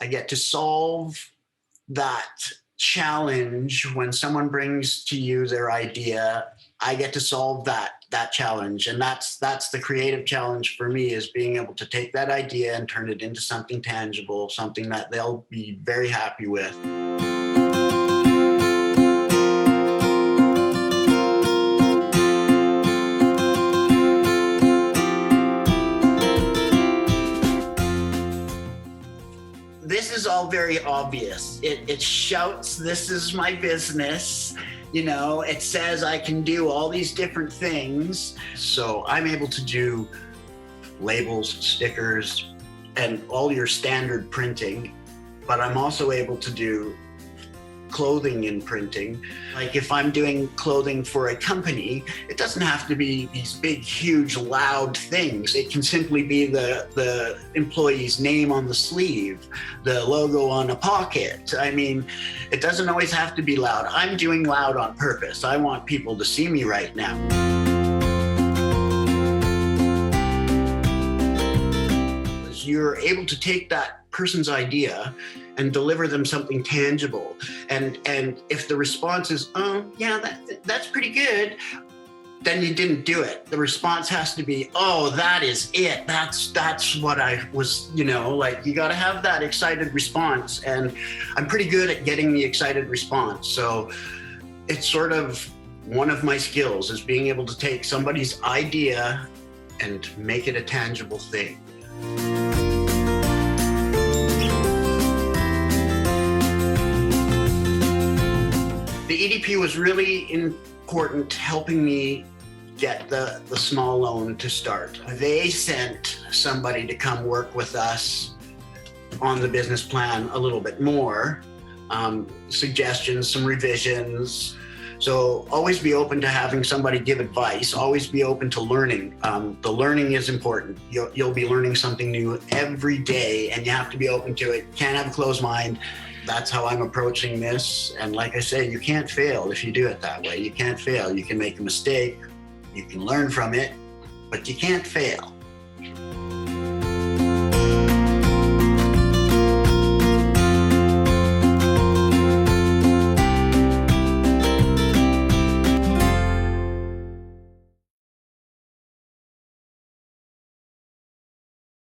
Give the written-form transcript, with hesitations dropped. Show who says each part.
Speaker 1: I get to solve that challenge when someone brings to you their idea. I get to solve that challenge, and that's the creative challenge for me, is being able to take that idea and turn it into something tangible, something that they'll be very happy with. This is all very obvious. It shouts, "This is my business." You know, it says I can do all these different things. So I'm able to do labels, stickers, and all your standard printing, but I'm also able to do clothing in printing. Like if I'm doing clothing for a company, it doesn't have to be these big, huge, loud things. It can simply be the employee's name on the sleeve, the logo on a pocket. I mean, it doesn't always have to be loud. I'm doing loud on purpose. I want people to see me right now. You're able to take that person's idea and deliver them something tangible. And if the response is, "Oh, yeah, that's pretty good," then you didn't do it. The response has to be, "Oh, that is it. That's what I was," you know, like you got to have that excited response. And I'm pretty good at getting the excited response. So it's sort of one of my skills, is being able to take somebody's idea and make it a tangible thing. The EDP was really important, helping me get the small loan to start. They sent somebody to come work with us on the business plan a little bit more, suggestions, some revisions. So always be open to having somebody give advice, always be open to learning. The learning is important. You'll be learning something new every day, and you have to be open to it. Can't have a closed mind. That's how I'm approaching this. And like I say, you can't fail if you do it that way. You can't fail. You can make a mistake, you can learn from it, but you can't fail.